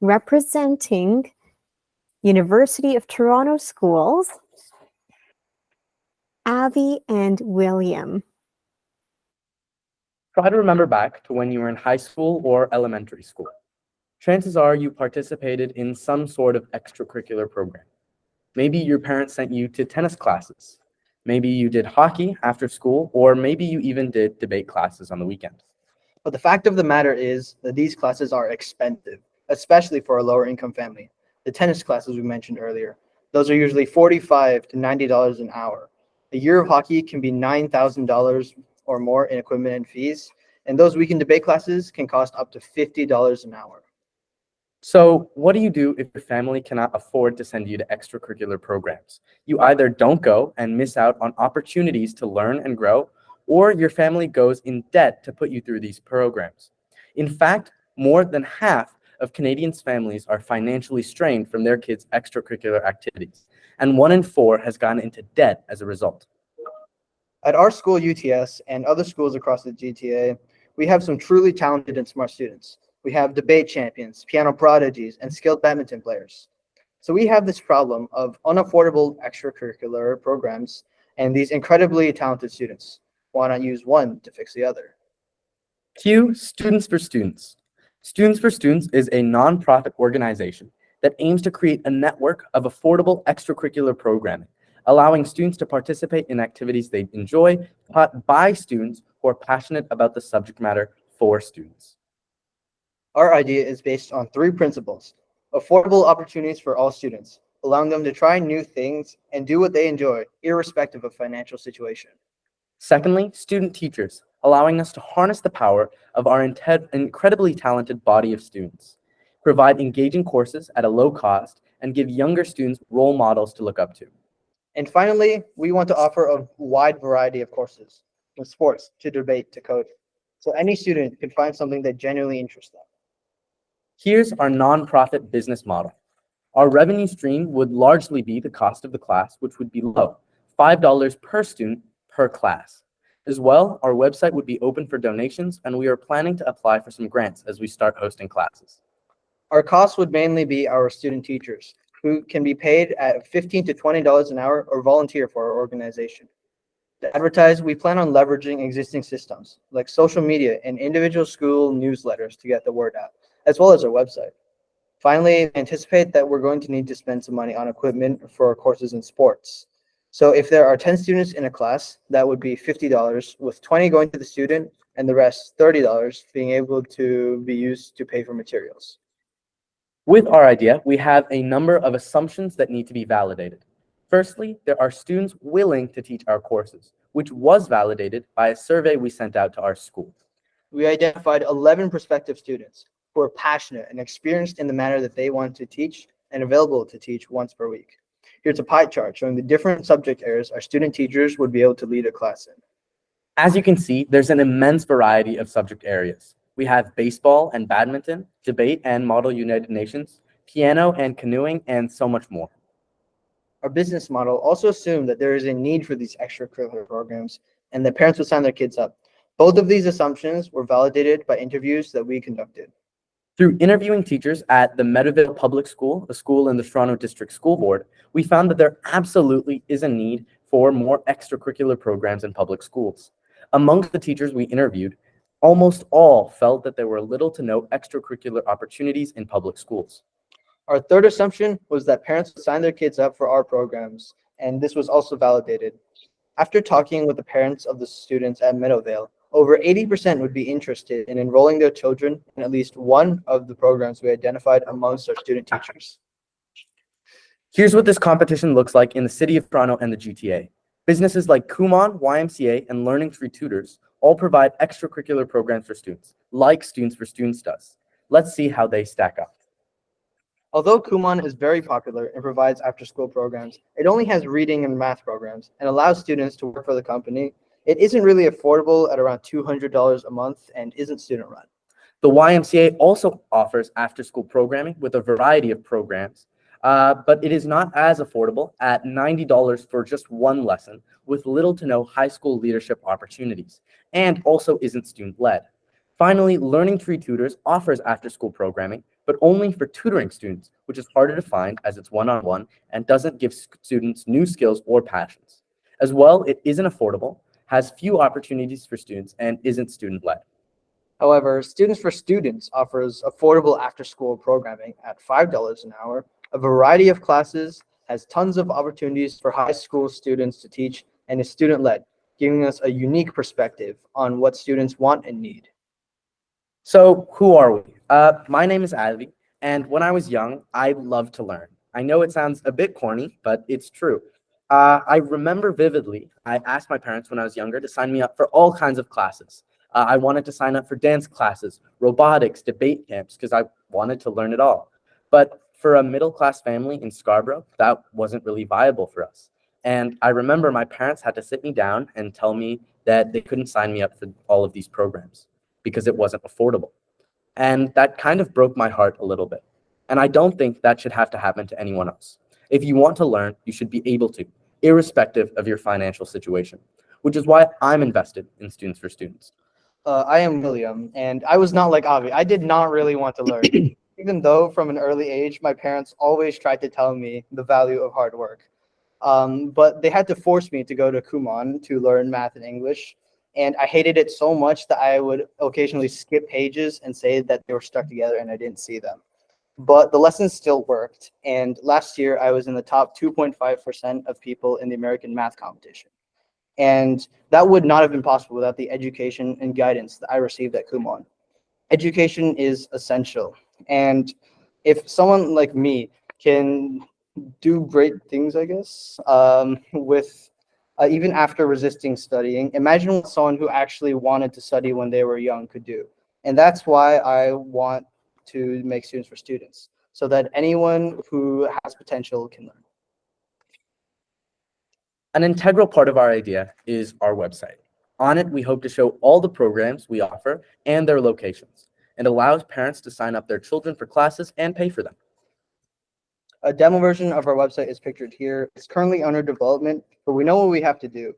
representing University of Toronto schools, Avi and William. Try to remember back to when you were in high school or elementary school. Chances are you participated in some sort of extracurricular program. Maybe your parents sent you to tennis classes. Maybe you did hockey after school, or maybe you even did debate classes on the weekend. But the fact of the matter is that these classes are expensive, especially for a lower income family. The tennis classes we mentioned earlier, those are usually $45 to $90 an hour. A year of hockey can be $9,000 or more in equipment and fees, and those weekend debate classes can cost up to $50 an hour. So what do you do if your family cannot afford to send you to extracurricular programs? You either don't go and miss out on opportunities to learn and grow, or your family goes in debt to put you through these programs. In fact, more than half of Canadians' families are financially strained from their kids' extracurricular activities, and 1 in 4 has gone into debt as a result. At our school, UTS, and other schools across the GTA, we have some truly talented and smart students. We have debate champions, piano prodigies, and skilled badminton players. So we have this problem of unaffordable extracurricular programs and these incredibly talented students. Why not use one to fix the other? Cue Students for Students. Students for Students is a nonprofit organization that aims to create a network of affordable extracurricular programming, allowing students to participate in activities they enjoy, taught by students who are passionate about the subject matter for students. Our idea is based on 3 principles: affordable opportunities for all students, allowing them to try new things and do what they enjoy, irrespective of financial situation. Secondly, student teachers, allowing us to harness the power of our incredibly talented body of students, provide engaging courses at a low cost, and give younger students role models to look up to. And finally, we want to offer a wide variety of courses, from sports to debate to coding, so any student can find something that genuinely interests them. Here's our nonprofit business model. Our revenue stream would largely be the cost of the class, which would be low, $5 per student per class. As well, our website would be open for donations, and we are planning to apply for some grants as we start hosting classes. Our costs would mainly be our student teachers, who can be paid at $15 to $20 an hour or volunteer for our organization. To advertise, we plan on leveraging existing systems like social media and individual school newsletters to get the word out, as well as our website. Finally, anticipate that we're going to need to spend some money on equipment for our courses in sports. So if there are 10 students in a class, that would be $50, with 20 going to the student and the rest, $30, being able to be used to pay for materials. With our idea, we have a number of assumptions that need to be validated. Firstly, there are students willing to teach our courses, which was validated by a survey we sent out to our school. We identified 11 prospective students who are passionate and experienced in the manner that they want to teach and available to teach once per week. Here's a pie chart showing the different subject areas our student teachers would be able to lead a class in. As you can see, there's an immense variety of subject areas. We have baseball and badminton, debate and model United Nations, piano and canoeing, and so much more. Our business model also assumed that there is a need for these extracurricular programs and that parents would sign their kids up. Both of these assumptions were validated by interviews that we conducted. Through interviewing teachers at the Meadowvale Public School, a school in the Toronto District School Board, we found that there absolutely is a need for more extracurricular programs in public schools. Amongst the teachers we interviewed, almost all felt that there were little to no extracurricular opportunities in public schools. Our third assumption was that parents would sign their kids up for our programs, and this was also validated. After talking with the parents of the students at Meadowvale, over 80% would be interested in enrolling their children in at least one of the programs we identified amongst our student teachers. Here's what this competition looks like in the City of Toronto and the GTA. Businesses like Kumon, YMCA, and Learning Through Tutors all provide extracurricular programs for students, like Students for Students does. Let's see how they stack up. Although Kumon is very popular and provides after-school programs, it only has reading and math programs and allows students to work for the company. It isn't really affordable at around $200 a month and isn't student-run. The YMCA also offers after-school programming with a variety of programs, but it is not as affordable at $90 for just one lesson with little to no high school leadership opportunities, and also isn't student-led. Finally, Learning Through Tutors offers after-school programming, but only for tutoring students, which is harder to find as it's one-on-one and doesn't give students new skills or passions. As well, it isn't affordable, has few opportunities for students, and isn't student-led. However, Students for Students offers affordable after-school programming at $5 an hour, a variety of classes, has tons of opportunities for high school students to teach, and is student-led, giving us a unique perspective on what students want and need. So who are we? My name is Avi, and when I was young, I loved to learn. I know it sounds a bit corny, but it's true. I remember vividly, I asked my parents when I was younger to sign me up for all kinds of classes. I wanted to sign up for dance classes, robotics, debate camps, because I wanted to learn it all. But for a middle-class family in Scarborough, that wasn't really viable for us. And I remember my parents had to sit me down and tell me that they couldn't sign me up for all of these programs because it wasn't affordable. And that kind of broke my heart a little bit. And I don't think that should have to happen to anyone else. If you want to learn, you should be able to, irrespective of your financial situation, which is why I'm invested in Students for Students. I am William, and I was not like Avi. I did not really want to learn. Even though from an early age, my parents always tried to tell me the value of hard work. But they had to force me to go to Kumon to learn math and English. And I hated it so much that I would occasionally skip pages and say that they were stuck together and I didn't see them. But the lessons still worked. And last year, I was in the top 2.5% of people in the American math competition. And that would not have been possible without the education and guidance that I received at Kumon. Education is essential. And if someone like me can do great things, I guess, with even after resisting studying, imagine what someone who actually wanted to study when they were young could do. And that's why I want to make Students for Students, so that anyone who has potential can learn. An integral part of our idea is our website. On it, we hope to show all the programs we offer and their locations, and allows parents to sign up their children for classes and pay for them. A demo version of our website is pictured here. It's currently under development, but we know what we have to do.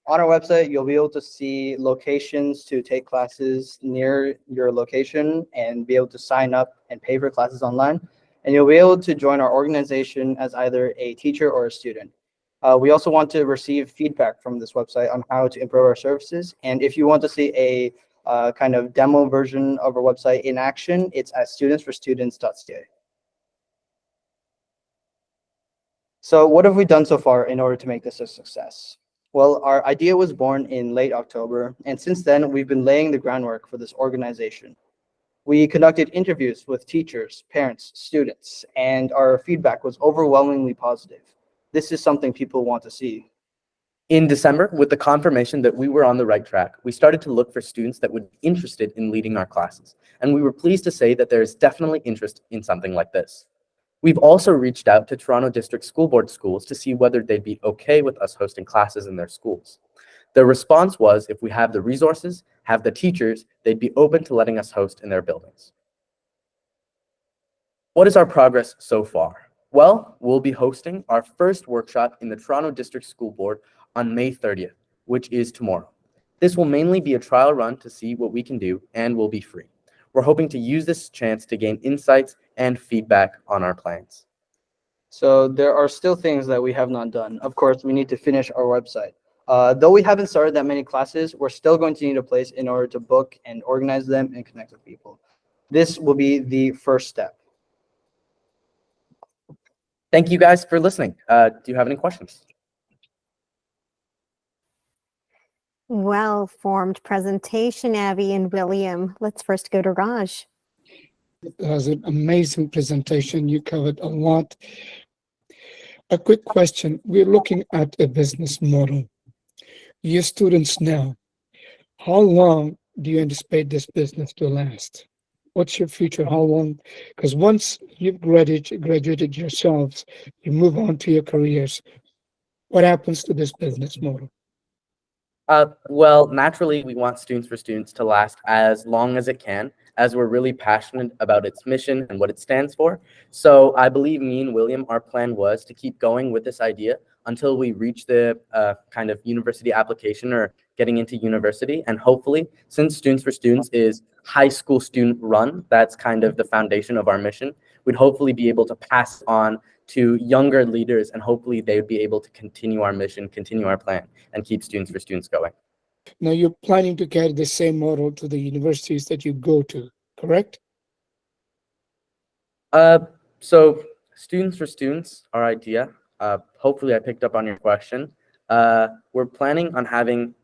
On our website, you'll be able to see locations to take classes near your location and be able to sign up and pay for classes online. And you'll be able to join our organization as either a teacher or a student. We also want to receive feedback from this website on how to improve our services. And if you want to see a kind of demo version of our website in action, it's at studentsforstudents.ca. So what have we done so far in order to make this a success? Well, our idea was born in late October, and since then, we've been laying the groundwork for this organization. We conducted interviews with teachers, parents, students, and our feedback was overwhelmingly positive. This is something people want to see. In December, with the confirmation that we were on the right track, we started to look for students that would be interested in leading our classes, and we were pleased to say that there is definitely interest in something like this. We've also reached out to Toronto District School Board schools to see whether they'd be okay with us hosting classes in their schools. Their response was if we have the resources, have the teachers, they'd be open to letting us host in their buildings. What is our progress so far? Well, we'll be hosting our first workshop in the Toronto District School Board on May 30th, which is tomorrow. This will mainly be a trial run to see what we can do and will be free. We're hoping to use this chance to gain insights and feedback on our plans. So there are still things that we have not done. Of course, we need to finish our website. Though we haven't started that many classes, we're still going to need a place in order to book and organize them and connect with people. This will be the first step. Thank you guys for listening. Do you have any questions? Well-formed presentation, Abby and William. Let's first go to Raj. It was an amazing presentation. You covered a lot. A quick question. We're looking at a business model. Your students now, how long do you anticipate this business to last? What's your future? How long? Because once you've graduated yourselves, you move on to your careers. What happens to this business model? Well, naturally, we want Students for Students to last as long as it can, as we're really passionate about its mission and what it stands for. So I believe me and William, our plan was to keep going with this idea until we reach the kind of university application or getting into university. And hopefully, since Students for Students is high school student run, that's kind of the foundation of our mission, we'd hopefully be able to pass on to younger leaders, and hopefully they would be able to continue our mission, continue our plan, and keep Students for Students going. Now, you're planning to carry the same model to the universities that you go to, correct? So Students for Students, our idea, hopefully I picked up on your question. We're planning on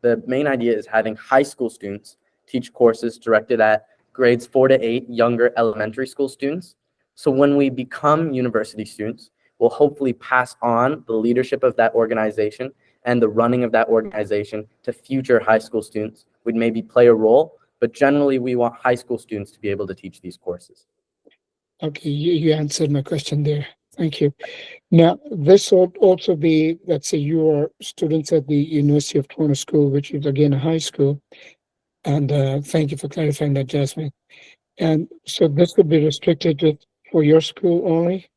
the main idea is having high school students teach courses directed at grades 4 to 8 younger elementary school students. So when we become university students, we'll hopefully pass on the leadership of that organization and the running of that organization to future high school students. We'd maybe play a role, but generally we want high school students to be able to teach these courses. Okay, you answered my question there. Thank you. Now, this would also be, let's say you are students at the University of Toronto School, which is again a high school. And thank you for clarifying that, Jasmine. And so this would be restricted for your school only?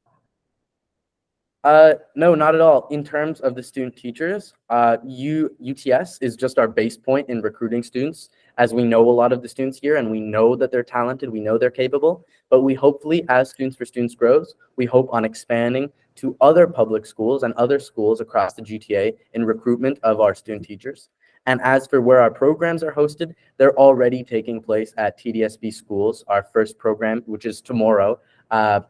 No, not at all. In terms of the student teachers, UTS is just our base point in recruiting students, as we know a lot of the students here and we know that they're talented, we know they're capable, but we hopefully, as Students for Students grows, we hope on expanding to other public schools and other schools across the GTA in recruitment of our student teachers. And as for where our programs are hosted, they're already taking place at TDSB schools. Our first program, which is tomorrow,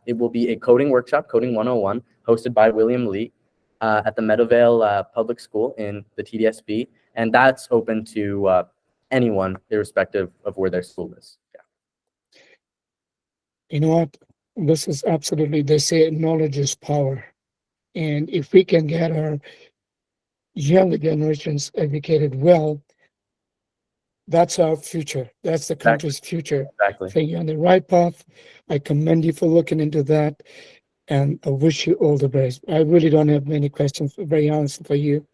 it will be a coding workshop, Coding 101, hosted by William Lee at the Meadowvale Public School in the TDSB. And that's open to anyone, irrespective of where their school is. Yeah. You know what? This is absolutely, they say knowledge is power. And if we can get our younger generations educated well, that's our future. That's the country's future. Exactly. I think you're on the right path. I commend you for looking into that. And I wish you all the best. I really don't have many questions, very honest for you.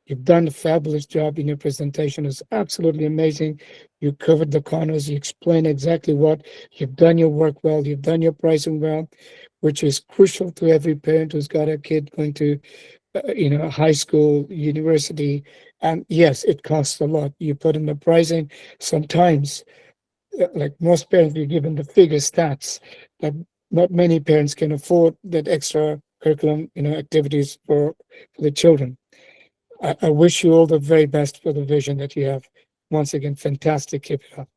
You've done a fabulous job in your presentation. It's absolutely amazing. You covered the corners. You explained exactly what you've done your work well. You've done your pricing well, which is crucial to every parent who's got a kid going to, high school, university. And yes, it costs a lot. You put in the pricing. Sometimes, like most parents, you're given the figure stats that not many parents can afford that extra curriculum, activities for the children. I wish you all the very best for the vision that you have. Once again, fantastic. Keep it up.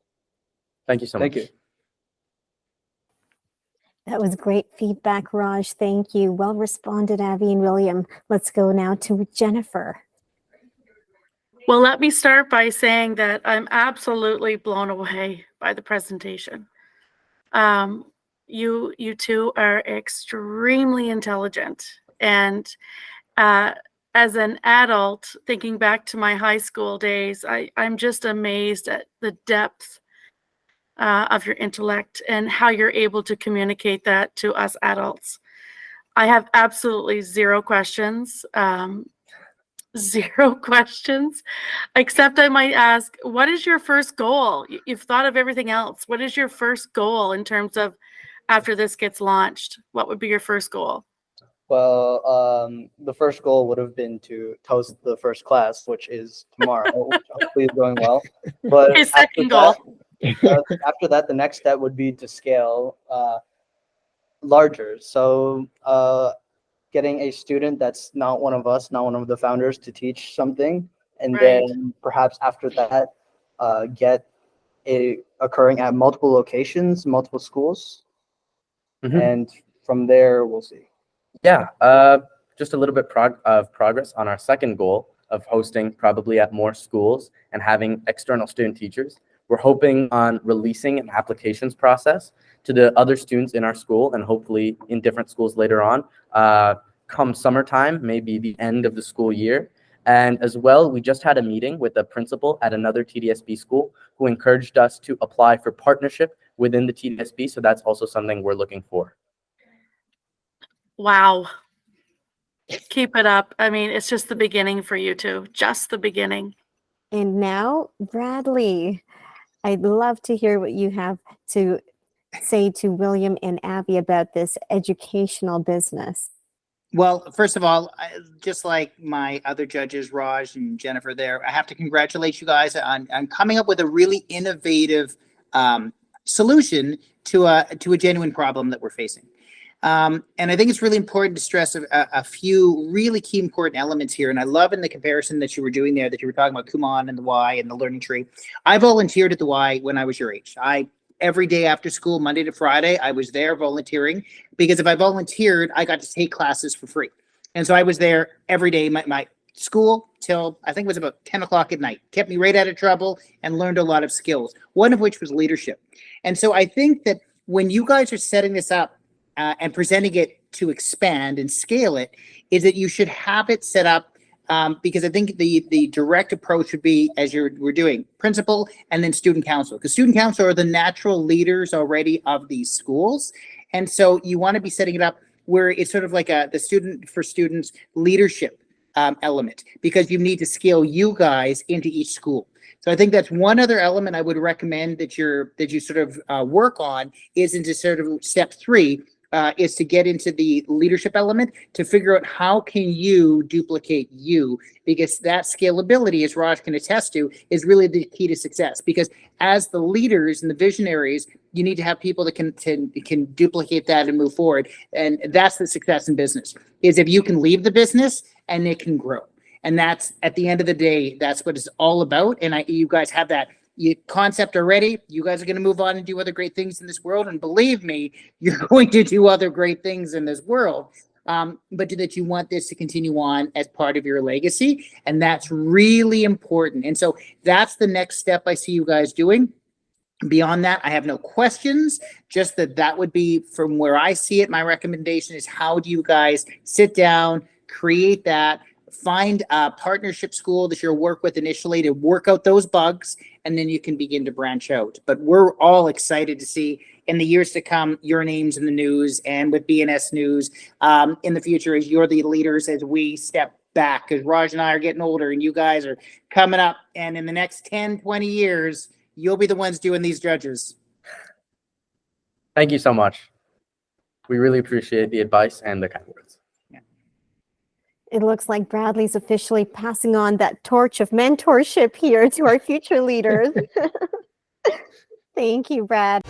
Thank you so much. Thank you. That was great feedback, Raj. Thank you. Well responded, Abby and William. Let's go now to Jennifer. Well, let me start by saying that I'm absolutely blown away by the presentation. You two are extremely intelligent, and as an adult, thinking back to my high school days, I'm just amazed at the depth of your intellect and how you're able to communicate that to us adults. I have absolutely zero questions. Zero questions, except I might ask, what is your first goal? You've thought of everything else. What is your first goal in terms of after this gets launched? What would be your first goal? Well, the first goal would have been to host the first class, which is tomorrow, which hopefully is going well. But Your second goal. after that, the next step would be to scale larger. So getting a student that's not one of us, not one of the founders, to teach something, and Right. then perhaps after that, get it occurring at multiple locations, multiple schools, Mhm. and from there we'll see. Yeah, just a little bit of progress on our second goal of hosting probably at more schools and having external student teachers. We're hoping on releasing an applications process to the other students in our school and hopefully in different schools later on, come summertime, maybe the end of the school year. And as well, we just had a meeting with a principal at another TDSB school who encouraged us to apply for partnership within the TDSB. So that's also something we're looking for. Wow. Keep it up. I mean, it's just the beginning for you two, just the beginning. And now, Bradley, I'd love to hear what you have to say to William and Abby about this educational business. Well, first of all, just like my other judges, Raj and Jennifer there, I have to congratulate you guys on coming up with a really innovative solution to a genuine problem that we're facing. And I think it's really important to stress a few really key important elements here. And I love in the comparison that you were doing there, that you were talking about Kumon and the Y and the learning tree. I volunteered at the Y when I was your age. Every day after school, Monday to Friday, I was there volunteering, because if I volunteered, I got to take classes for free. And so I was there every day, my school till I think it was about 10 o'clock at night, kept me right out of trouble and learned a lot of skills, one of which was leadership. And so I think that when you guys are setting this up and presenting it to expand and scale it, is that you should have it set up because I think the direct approach would be, as we're doing, principal and then student council, because student council are the natural leaders already of these schools. And so you want to be setting it up where it's sort of like the student for students leadership element, because you need to scale you guys into each school. So I think that's one other element I would recommend that you sort of work on, is into sort of step 3, is to get into the leadership element, to figure out how can you duplicate you, because that scalability, as Raj can attest to, is really the key to success. Because as the leaders and the visionaries, you need to have people that can duplicate that and move forward. And that's the success in business, is if you can leave the business and it can grow. And that's, at the end of the day, that's what it's all about. And you guys have that concept already. You guys are going to move on and do other great things in this world. And believe me, you're going to do other great things in this world. But that you want this to continue on as part of your legacy. And that's really important. And so that's the next step I see you guys doing. Beyond that, I have no questions, just that would be, from where I see it, my recommendation is, how do you guys sit down, create that, find a partnership school that you'll work with initially to work out those bugs, and then you can begin to branch out. But we're all excited to see in the years to come your names in the news, and with BNS News in the future, as you're the leaders as we step back, because Raj and I are getting older and you guys are coming up, and in the next 10, 20 years, you'll be the ones doing these judges. Thank you so much. We really appreciate the advice and the kind words. It looks like Bradley's officially passing on that torch of mentorship here to our future leaders. Thank you, Brad.